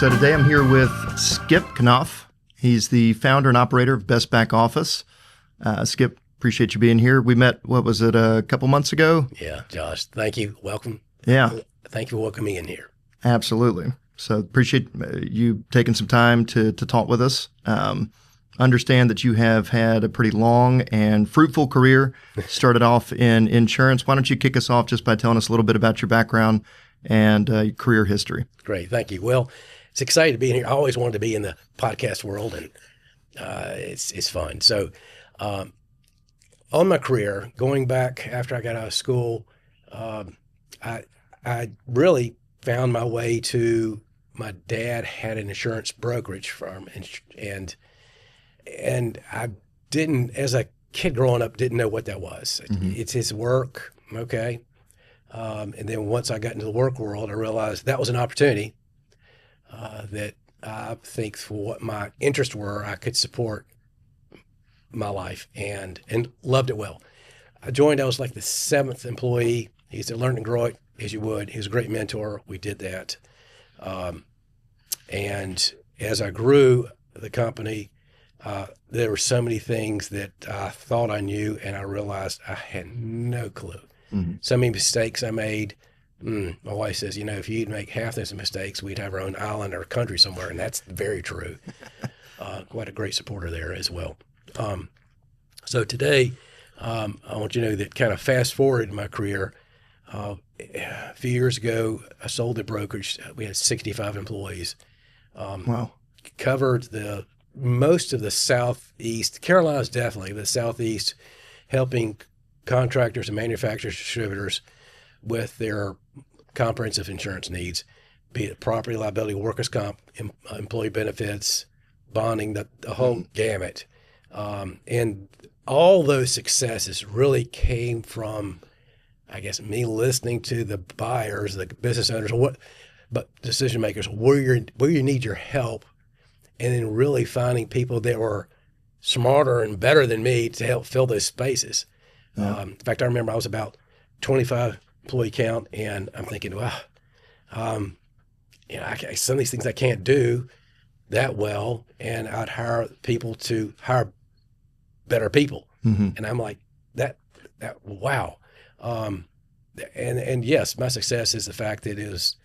So today I'm here with Skip Knauff. He's the founder and operator of Best Back Office. Skip, appreciate you being here. We met, what was it, a couple months ago? Yeah, Josh, thank you. Welcome. Yeah. Thank you for welcoming me in here. Absolutely. So appreciate you taking some time to talk with us. Understand that you have had a pretty long and fruitful career. Started off in insurance. Why don't you kick us off just by telling us a little bit about your background and your career history? Great, thank you. Well, it's exciting to be in here. I always wanted to be in the podcast world, and it's fun. So on my career, going back after I got out of school, I really found my way to, my dad had an insurance brokerage firm, and I didn't, as a kid growing up, didn't know what that was. Mm-hmm. It's his work, okay? And then once I got into the work world, I realized that was an opportunity that I think for what my interests were, I could support my life and loved it well. I was like the 7th employee. He said, learn and grow it as you would. He was a great mentor. We did that. And as I grew the company, there were so many things that I thought I knew, and I realized I had no clue. Mm-hmm. So many mistakes I made. My wife says, if you'd make half those mistakes, we'd have our own island or country somewhere, and that's very true. Quite a great supporter there as well. So today, I want you to know that kind of fast forward in my career. A few years ago, I sold the brokerage. We had 65 employees. Wow. Covered most of the Southeast, Carolinas definitely, but the Southeast, helping contractors and manufacturers, distributors with their comprehensive insurance needs, be it property, liability, workers' comp, employee benefits, bonding, the whole gamut. And all those successes really came from, I guess, me listening to the buyers, the business owners, but decision makers, where you need your help, and then really finding people that were smarter and better than me to help fill those spaces. Yeah. In fact, I remember I was about 25 employee count, and I'm thinking, wow, some of these things I can't do that well, and I'd hire people to hire better people. Mm-hmm. And I'm like, that wow. And yes, my success is the fact that it is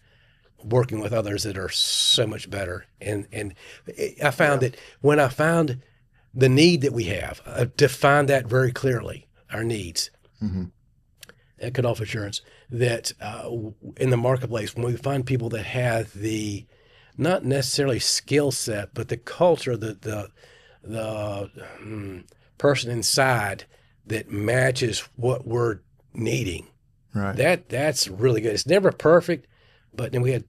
working with others that are so much better. And I found that when I found the need that we have, defined that very clearly, our needs, mm-hmm. at Knauff Insurance, that in the marketplace, when we find people that have the, not necessarily skill set, but the culture, the person inside that matches what we're needing, right? That's really good. It's never perfect, but then we had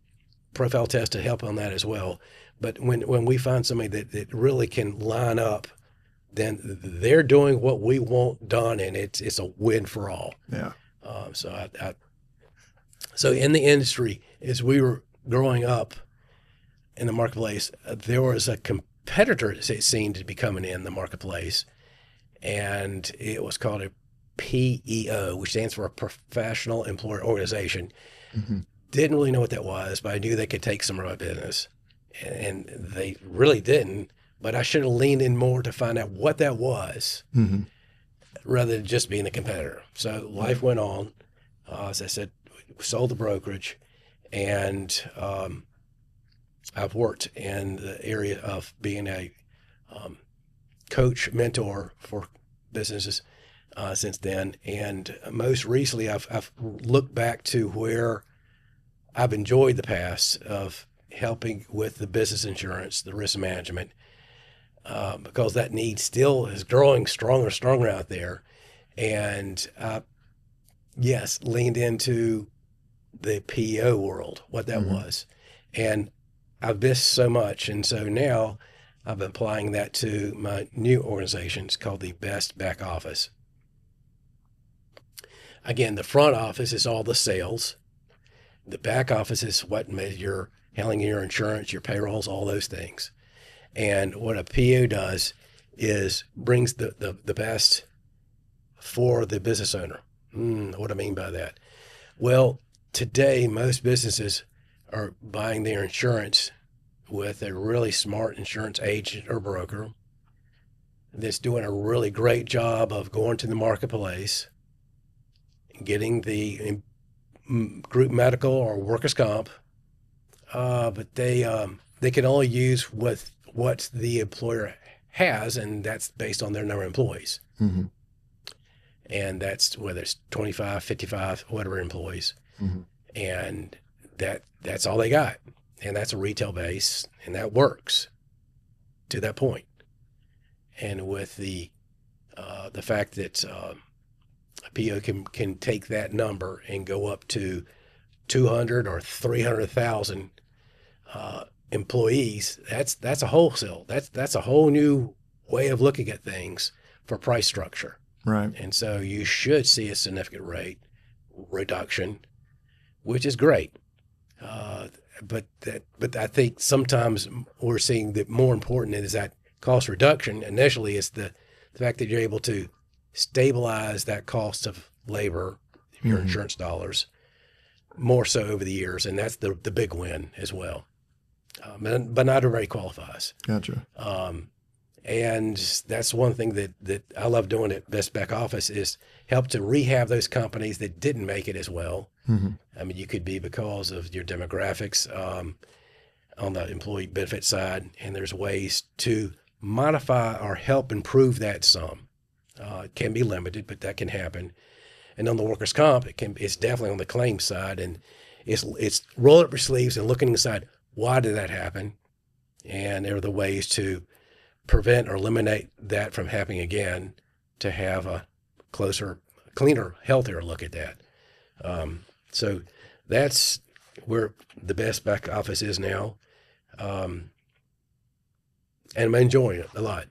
profile tests to help on that as well. But when we find somebody that really can line up, then they're doing what we want done, and it's a win for all. Yeah. So in the industry, as we were growing up in the marketplace, there was a competitor that seemed to be coming in the marketplace, and it was called a PEO, which stands for a Professional Employer Organization. Mm-hmm. Didn't really know what that was, but I knew they could take some of my business, and they really didn't. But I should have leaned in more to find out what that was, mm-hmm. rather than just being a competitor. So life went on. As I said, we sold the brokerage, and I've worked in the area of being a coach, mentor for businesses since then. And most recently, I've looked back to where I've enjoyed the past of helping with the business insurance, the risk management, because that need still is growing stronger and stronger out there. And yes, leaned into the PEO world, what that mm-hmm. was. And I've missed so much. And so now I've been applying that to my new organization. It's called the Best Back Office. Again, the front office is all the sales. The back office is what you're handling your insurance, your payrolls, all those things. And what a PO does is brings the best for the business owner. What do I mean by that? Well, today, most businesses are buying their insurance with a really smart insurance agent or broker that's doing a really great job of going to the marketplace, getting the group medical or workers' comp, but they can only use what the employer has, and that's based on their number of employees. Mm-hmm. And that's whether it's 25, 55, whatever employees. Mm-hmm. And that's all they got. And that's a retail base, and that works to that point. And with the fact that a PO can take that number and go up to 200 or 300,000 employees, that's a wholesale. That's a whole new way of looking at things for price structure. Right. And so you should see a significant rate reduction, which is great. But I think sometimes we're seeing that more important is that cost reduction. Initially, is the fact that you're able to stabilize that cost of labor, your insurance dollars, more so over the years, and that's the big win as well. But not everybody qualifies. Gotcha. And that's one thing that I love doing at Best Back Office is help to rehab those companies that didn't make it as well. Mm-hmm. I mean, you could be because of your demographics on the employee benefit side, and there's ways to modify or help improve that some. It can be limited, but that can happen. And on the workers' comp, it's definitely on the claim side, and it's roll up your sleeves and looking inside, why did that happen? And there are the ways to prevent or eliminate that from happening again, to have a closer, cleaner, healthier look at that. So that's where the Best Back Office is now. And I'm enjoying it a lot.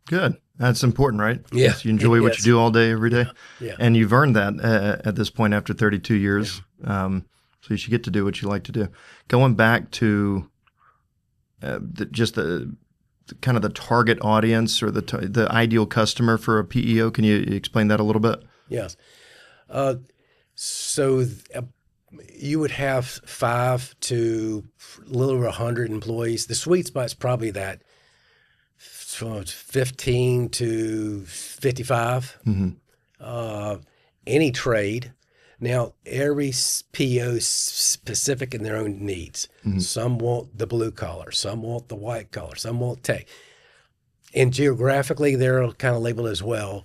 Good. That's important, right? Yeah. You enjoy what you do all day, every day. Yeah. And you've earned that at this point after 32 years. Yeah. So you should get to do what you like to do. Going back to the kind of the target audience or the ideal customer for a PEO, can you explain that a little bit? Yes. So you would have 5 to a little over 100 employees. The sweet spot's probably that from 15 to 55. Mm-hmm. Any trade. Now, every PO is specific in their own needs. Mm-hmm. Some want the blue collar, some want the white collar, some want tech. And geographically, they're kind of labeled as well.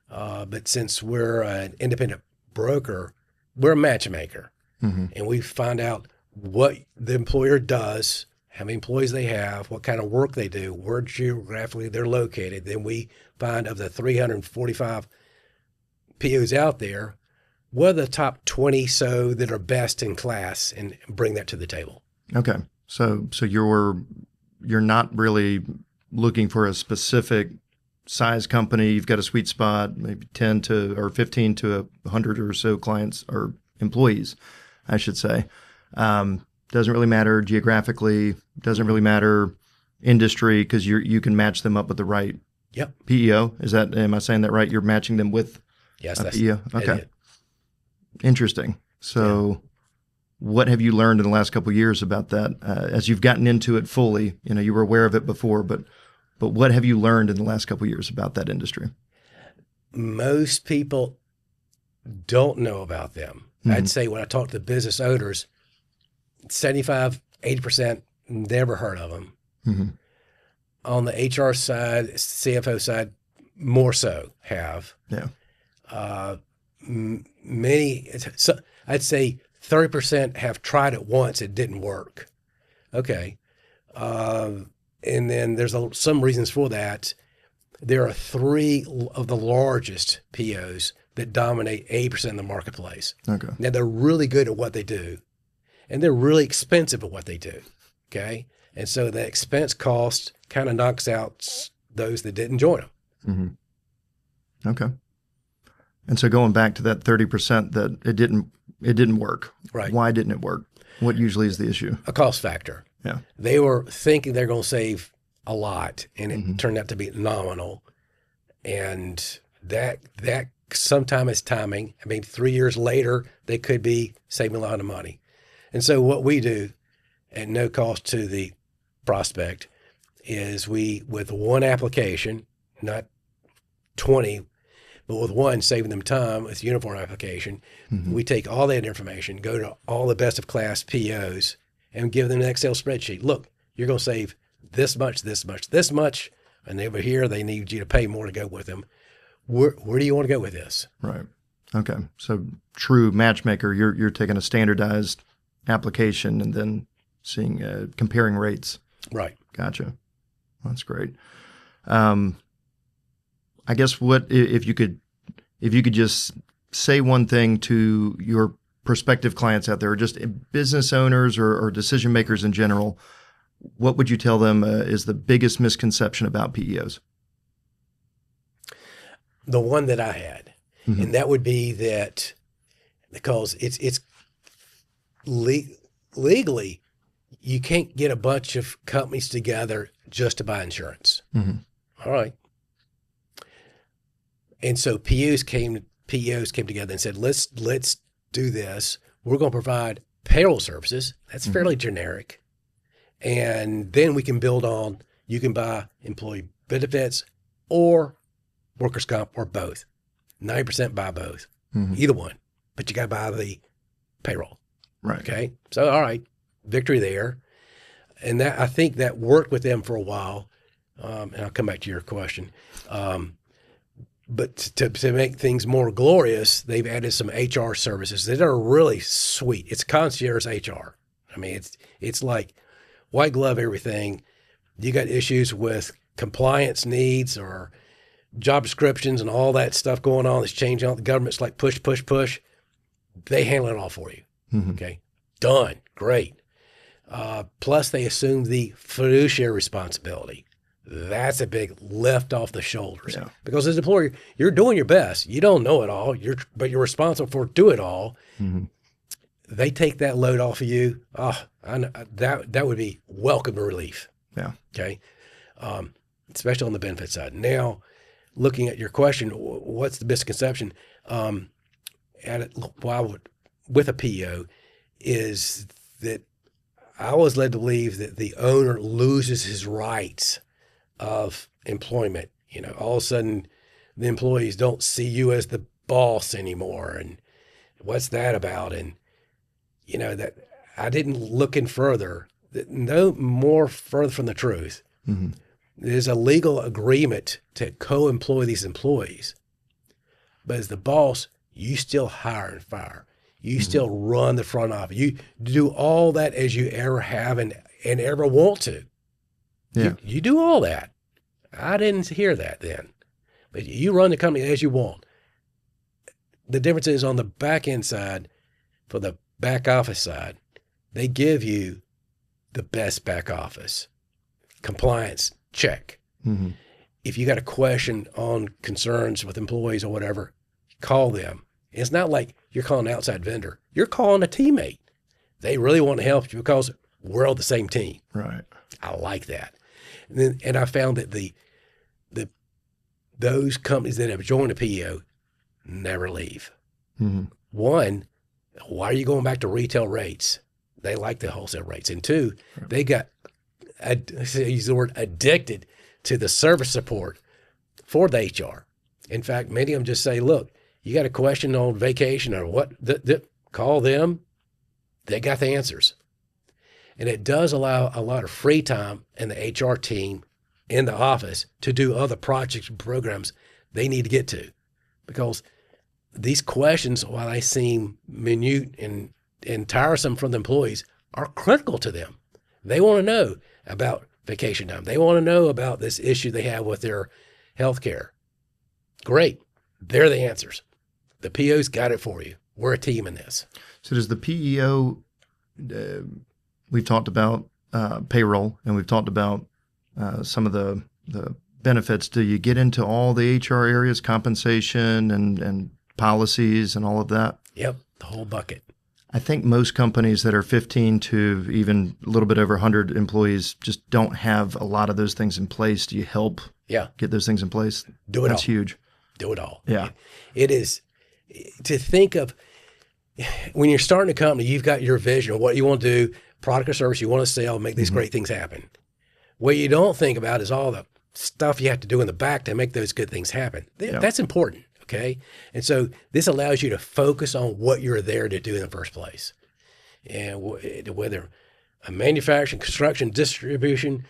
But since we're an independent broker, we're a matchmaker. Mm-hmm. And we find out what the employer does, how many employees they have, what kind of work they do, where geographically they're located. Then we find of the 345 POs out there, what are the top 20 so that are best in class, and bring that to the table. Okay. So you're not really looking for a specific size company. You've got a sweet spot, maybe 10 to or 15 to 100 or so clients or employees, I should say. Doesn't really matter geographically, doesn't really matter industry, because you can match them up with the right PEO. Am I saying that right? You're matching them with a PEO? Okay. Interesting. So what have you learned in the last couple of years about that as you've gotten into it fully? You know, you were aware of it before, but what have you learned in the last couple of years about that industry? Most people don't know about them. Mm-hmm. I'd say when I talk to business owners, 75, 80% never heard of them. Mm-hmm. On the HR side, CFO side, more so have. Yeah. I'd say 30% have tried it once, it didn't work. Okay. And then there's some reasons for that. There are 3 of the largest POs that dominate 80% of the marketplace. Okay. Now, they're really good at what they do, and they're really expensive at what they do. Okay. And so the expense cost kind of knocks out those that didn't join them. Mm-hmm. Okay. And so going back to that 30% that it didn't work. Right. Why didn't it work? What usually is the issue? A cost factor. Yeah. They were thinking they're going to save a lot, and it turned out to be nominal. And that sometimes is timing. I mean, 3 years later, they could be saving a lot of money. And so what we do at no cost to the prospect is we, with one application, not 20, but with one, saving them time with uniform application, we take all that information, go to all the best of class POs, and give them an Excel spreadsheet. Look, you're going to save this much, this much, this much, and over here they need you to pay more to go with them. Where do you want to go with this? Right. Okay. So true matchmaker, you're taking a standardized application and then seeing comparing rates. Right. Gotcha. That's great. I guess what if you could just say one thing to your prospective clients out there, or just business owners or decision makers in general, what would you tell them is the biggest misconception about PEOs? The one that I had, and that would be that because it's legally, you can't get a bunch of companies together just to buy insurance. All right. And so POs came together and said, let's do this. We're going to provide payroll services. That's fairly generic. And then we can build on, you can buy employee benefits or workers' comp or both. 90% buy both, either one. But you got to buy the payroll. Right. Okay. So, all right, victory there. And that, I think that worked with them for a while. And I'll come back to your question. But to make things more glorious, they've added some HR services that are really sweet. It's concierge HR. I mean, it's like white glove everything. You got issues with compliance needs or job descriptions and all that stuff going on that's changing out. The government's like push, push, push. They handle it all for you. Okay, done. Great. Plus, they assume the fiduciary responsibility. That's a big lift off the shoulders. Yeah. Because as an employer, you're doing your best. You don't know it all, but you're responsible for do it all. They take that load off of you. That would be welcome relief. Yeah. Okay. Especially on the benefit side. Now, looking at your question, what's the misconception? With a PEO is that I was led to believe that the owner loses his rights of employment. You know, all of a sudden the employees don't see you as the boss anymore. And what's that about? And, you know, that I didn't look in further, no more further from the truth. There's a legal agreement to co-employ these employees. But as the boss, you still hire and fire. You still run the front office. You do all that as you ever have and ever want to. Yeah. You do all that. I didn't hear that then. But you run the company as you want. The difference is on the back end side, for the back office side, they give you the best back office. Compliance, check. If you got a question on concerns with employees or whatever, call them. It's not like you're calling an outside vendor. You're calling a teammate. They really want to help you because we're on the same team. Right. I like that. And I found that those companies that have joined a PEO never leave. One, why are you going back to retail rates? They like the wholesale rates. And two, they got, I use the word addicted to the service support for the HR. In fact, many of them just say, look, you got a question on vacation or what, call them. They got the answers. And it does allow a lot of free time in the HR team in the office to do other projects and programs they need to get to. Because these questions, while they seem minute and tiresome from the employees, are critical to them. They want to know about vacation time. They want to know about this issue they have with their health care. Great. They're the answers. The PO's got it for you. We're a team in this. So does the PEO, we've talked about payroll and we've talked about some of the benefits. Do you get into all the HR areas, compensation and policies and all of that? Yep, the whole bucket. I think most companies that are 15 to even a little bit over 100 employees just don't have a lot of those things in place. Do you help get those things in place? Do it all. That's huge. Do it all. Yeah. It is to think of when you're starting a company, you've got your vision of what you want to do, product or service you want to sell, make these great things happen. What you don't think about is all the stuff you have to do in the back to make those good things happen. That's important, okay? And so this allows you to focus on what you're there to do in the first place. And whether a manufacturing, construction, distribution,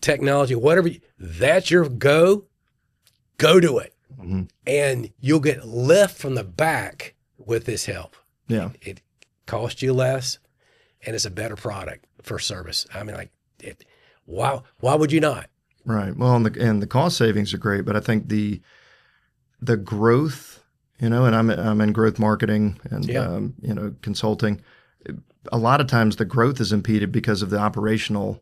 technology, whatever, that's your go do it. Mm-hmm. And you'll get lift from the back with this help. Yeah. It costs you less, and it's a better product for service. I mean, why would you not? Right. Well, and the cost savings are great, but I think the growth, and I'm in growth marketing and consulting. A lot of times the growth is impeded because of the operational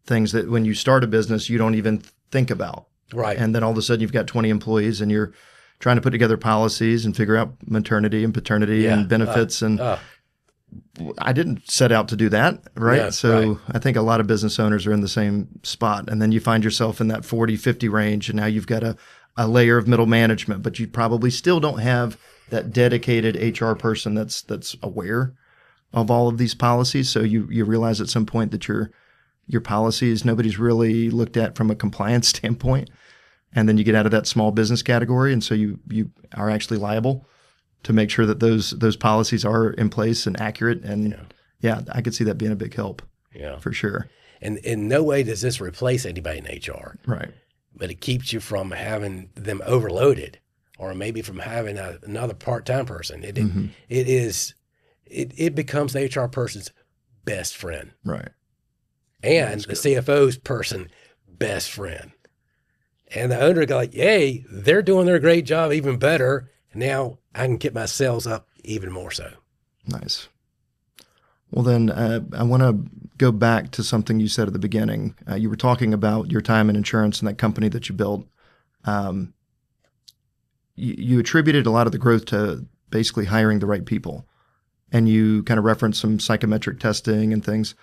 things that when you start a business you don't even think about. Right. And then all of a sudden you've got 20 employees and you're trying to put together policies and figure out maternity and paternity and benefits I didn't set out to do that, right? Yeah, so right. I think a lot of business owners are in the same spot. And then you find yourself in that 40, 50 range, and now you've got a layer of middle management, but you probably still don't have that dedicated HR person that's aware of all of these policies. So you realize at some point that your policies, nobody's really looked at from a compliance standpoint. And then you get out of that small business category. And so you are actually liable to make sure that those policies are in place and accurate. And I could see that being a big help. Yeah, for sure. And in no way does this replace anybody in HR. Right. But it keeps you from having them overloaded, or maybe from having another part-time person. It becomes the HR person's best friend. Right. And the CFO's person best friend. And the owner go like, yay, they're doing their great job even better. Now I can get my sales up even more so. Nice. Well, then I want to go back to something you said at the beginning. You were talking about your time in insurance and that company that you built. You attributed a lot of the growth to basically hiring the right people. And you kind of referenced some psychometric testing and things.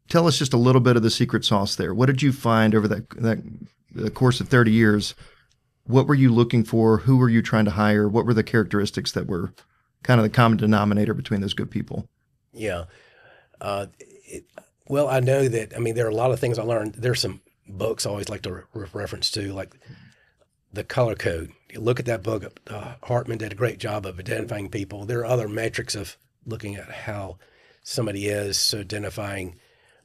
Tell us just a little bit of the secret sauce there. What did you find over the course of 30 years? What were you looking for? Who were you trying to hire? What were the characteristics that were kind of the common denominator between those good people? Yeah. Well, I know that, there are a lot of things I learned. There's some books I always like to reference to, like The Color Code. You look at that book. Hartman did a great job of identifying people. There are other metrics of looking at how somebody is, so identifying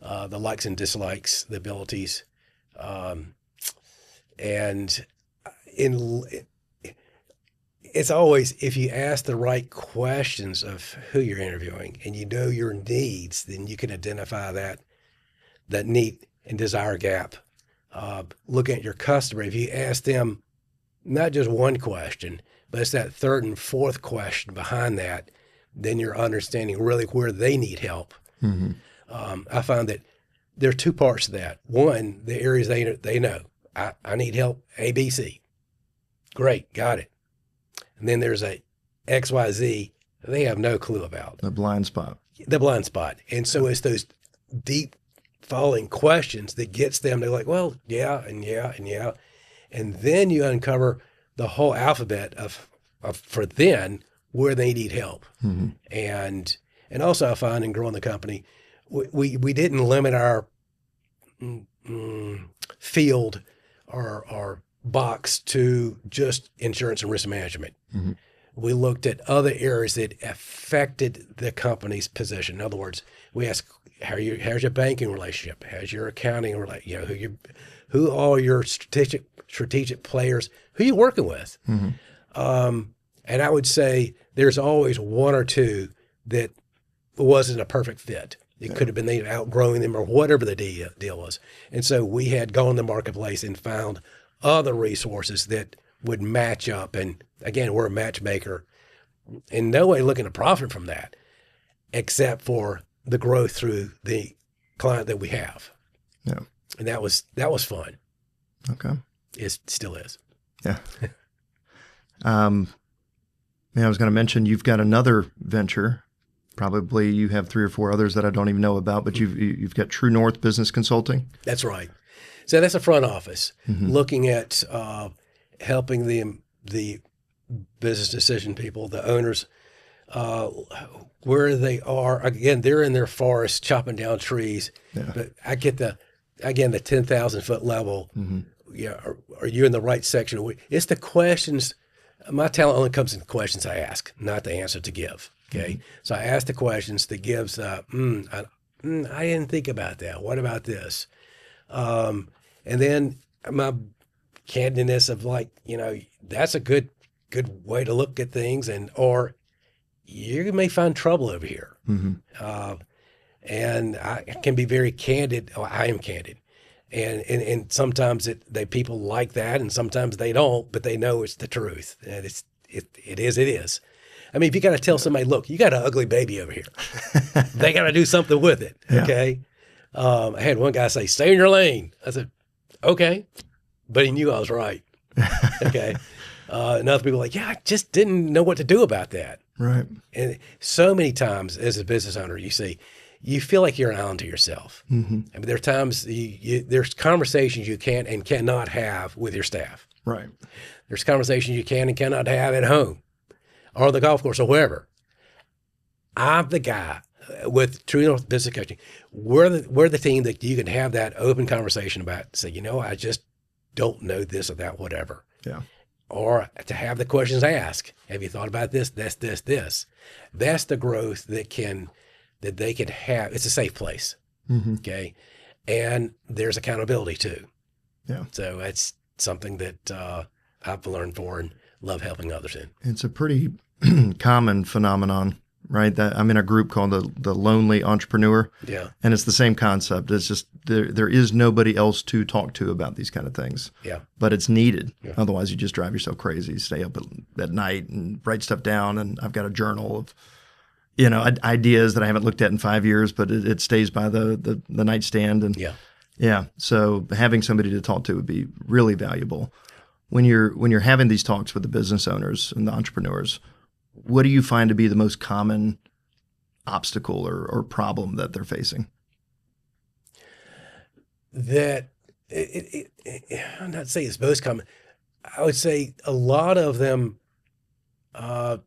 the likes and dislikes, the abilities. It's always, if you ask the right questions of who you're interviewing and you know your needs, then you can identify that need and desire gap. Looking at your customer, if you ask them not just one question, but it's that third and fourth question behind that, then you're understanding really where they need help. Mm-hmm. I found that there are two parts to that. One, the areas they know. I need help, A, B, C. Great, got it. And then there's a X, Y, Z they have no clue about. The blind spot. The blind spot. And so it's those deep falling questions that gets them to like, well, yeah, and yeah, and yeah. And then you uncover the whole alphabet of for then where they need help. Mm-hmm. And also I find in growing the company, we didn't limit our field or box to just insurance and risk management. Mm-hmm. We looked at other areas that affected the company's position. In other words, we asked, how's your banking relationship? How's your accounting relationship? Who are your strategic players? Who are you working with? Mm-hmm. And I would say there's always one or two that wasn't a perfect fit. It could have been they outgrowing them or whatever the deal was. And so we had gone in the marketplace and found other resources that would match up. And again, we're a matchmaker. In no way looking to profit from that, except for the growth through the client that we have. Yeah. And that was fun. Okay. It still is. Yeah. I was going to mention you've got another venture. Probably you have 3 or 4 others that I don't even know about, but you've got True North Business Consulting. That's right. So that's a front office, mm-hmm. looking at helping the business decision people, the owners, where they are. Again, they're in their forest chopping down trees, but I get the again, the 10,000 foot level. Mm-hmm. Yeah, are you in the right section? It's the questions. My talent only comes in the questions I ask, not the answer to give. Okay, Mm-hmm. so I ask the questions that gives. I didn't think about that. What about this? And then my candidness of like, that's a good way to look at things, or you may find trouble over here. Mm-hmm. And I can be very candid. Oh, I am candid. And sometimes people like that, and sometimes they don't, but they know it's the truth. And it is. I mean, if you got to tell somebody, look, you got an ugly baby over here, they got to do something with it. Yeah. Okay. I had one guy say, stay in your lane. I said, okay, but he knew I was right. Okay. And other people are like, yeah, I just didn't know what to do about that. Right. And so many times as a business owner, you feel like you're an island to yourself. Mm-hmm. I mean, there are times there's conversations you can and cannot have with your staff. Right. There's conversations you can and cannot have at home or on the golf course or wherever. I'm the guy with True North Business Coaching. We're the team that you can have that open conversation about. Say, I just don't know this or that, whatever. Yeah. Or to have the questions asked. Have you thought about this? This. That's the growth that they can have. It's a safe place. Mm-hmm. Okay. And there's accountability too. Yeah. So that's something that I've learned for and love helping others in. It's a pretty common phenomenon, right? That I'm in a group called the Lonely Entrepreneur. Yeah. And it's the same concept. It's just there is nobody else to talk to about these kind of things. Yeah. But it's needed. Yeah. Otherwise, you just drive yourself crazy. You stay up at night and write stuff down. And I've got a journal of ideas that I haven't looked at in 5 years, but it stays by the nightstand. And yeah. So having somebody to talk to would be really valuable. When you're having these talks with the business owners and the entrepreneurs, what do you find to be the most common obstacle or problem that they're facing? That I'm not saying it's most common. I would say a lot of them, some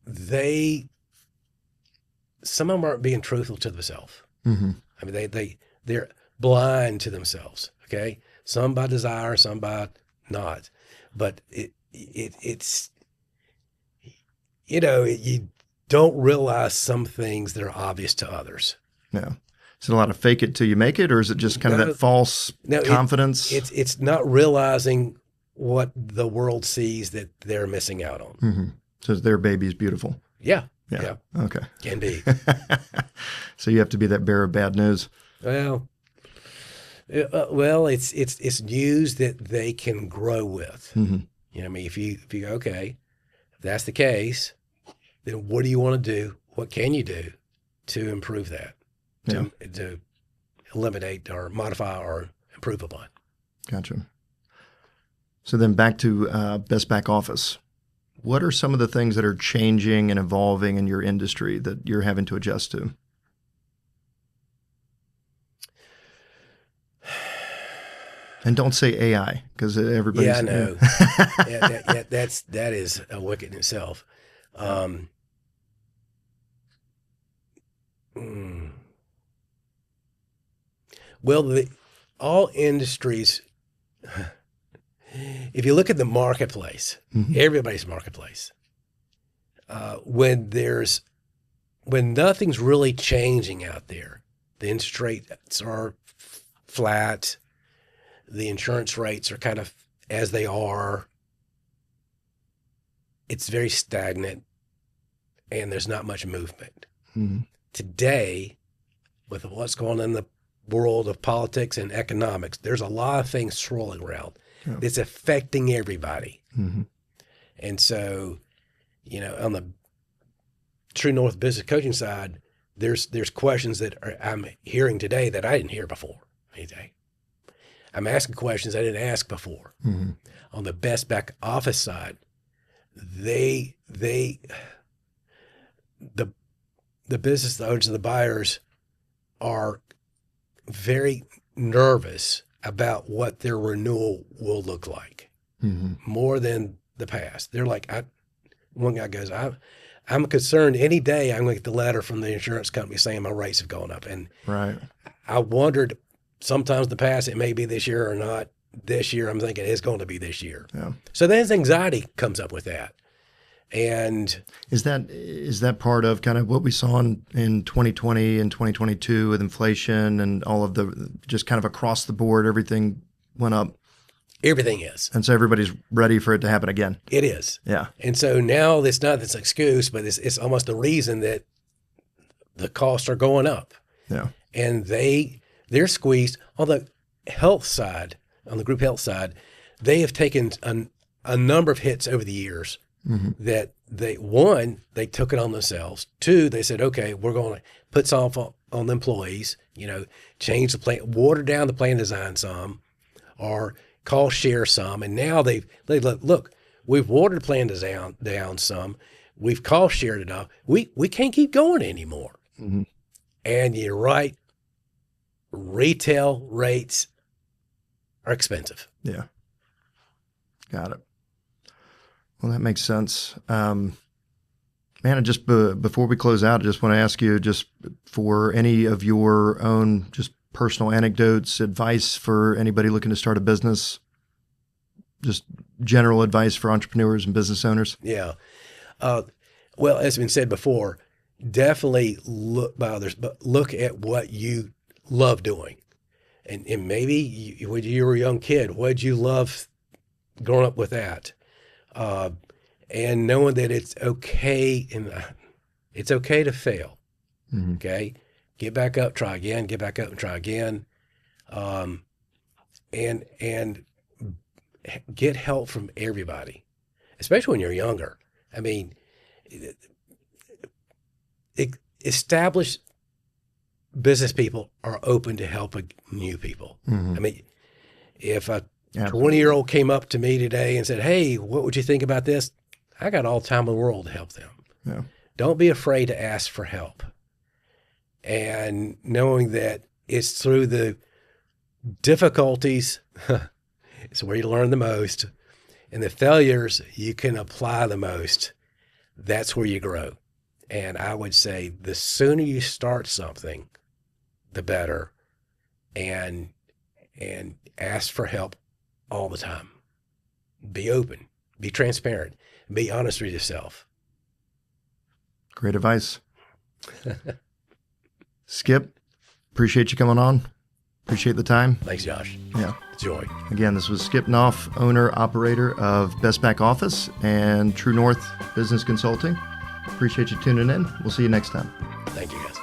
of them aren't being truthful to themselves. Mm-hmm. I mean, they're blind to themselves. Okay, some by desire, some by not. But it's you don't realize some things that are obvious to others. Yeah. Is it a lot of fake it till you make it, or is it just kind of that false confidence? It's not realizing what the world sees that they're missing out on. Mm-hmm. So their baby's beautiful. Yeah. Okay. Can be. So you have to be that bearer of bad news. Well, it's news that they can grow with. Mm-hmm. I mean, if you go, okay, if that's the case, then what do you want to do? What can you do to improve that? To eliminate or modify or improve upon. Gotcha. So then back to Best Back Office. What are some of the things that are changing and evolving in your industry that you're having to adjust to? And don't say AI, because everybody's... Yeah, I know. That is a wicked in itself. Well, all industries, if you look at the marketplace, Mm-hmm. everybody's marketplace, when nothing's really changing out there, the interest rates are flat, the insurance rates are kind of as they are, it's very stagnant, and there's not much movement. Mm-hmm. Today, with what's going on in the world of politics and economics, there's a lot of things swirling around. Yeah. It's affecting everybody. Mm-hmm. And so, on the True North Business Coaching side, there's questions that I'm hearing today that I didn't hear before. I'm asking questions I didn't ask before. Mm-hmm. On the Best Back Office side, the business owners and the buyers are very nervous about what their renewal will look like, Mm-hmm. more than the past. They're like, one guy goes, I'm concerned any day I'm going to get the letter from the insurance company saying my rates have gone up. And Right. I wondered sometimes in the past, it may be this year or not. This year, I'm thinking it's going to be this year. Yeah. So then anxiety comes up with that. And is that part of kind of what we saw in 2020 and 2022 with inflation and all of the just kind of across the board, everything went up? Everything is. And so everybody's ready for it to happen again. It is. Yeah. And so now it's not this excuse, but it's almost a reason that the costs are going up. Yeah. And they're squeezed on the health side, on the group health side. They have taken a number of hits over the years. Mm-hmm. That they took it on themselves. Two, they said, okay, we're going to put some on the employees, change the plan, water down the plan design some, or cost share some. And now they look, we've watered the plan design down some, we've cost shared enough. We can't keep going anymore. Mm-hmm. And you're right, retail rates are expensive. Yeah. Got it. Well, that makes sense. Man, and just before we close out, I just want to ask you just for any of your own just personal anecdotes, advice for anybody looking to start a business, just general advice for entrepreneurs and business owners. Yeah. Well, as has been said before, definitely look by others, but look at what you love doing. And maybe when you were a young kid, what did you love growing up with that? And knowing that it's okay it's okay to fail. Mm-hmm. Okay. Get back up, try again, get back up and try again. And get help from everybody, especially when you're younger. I mean, established business people are open to helping new people. Mm-hmm. I mean, if a 20-year-old came up to me today and said, hey, what would you think about this? I got all the time in the world to help them. Yeah. Don't be afraid to ask for help. And knowing that it's through the difficulties, it's where you learn the most. And the failures, you can apply the most. That's where you grow. And I would say the sooner you start something, the better. And ask for help all the time. Be open, be transparent, be honest with yourself. Great advice. Skip, appreciate you coming on. Appreciate the time. Thanks, Josh. Yeah. Joy. Again, this was Skip Knauff, owner, operator of Best Back Office and True North Business Consulting. Appreciate you tuning in. We'll see you next time. Thank you, guys.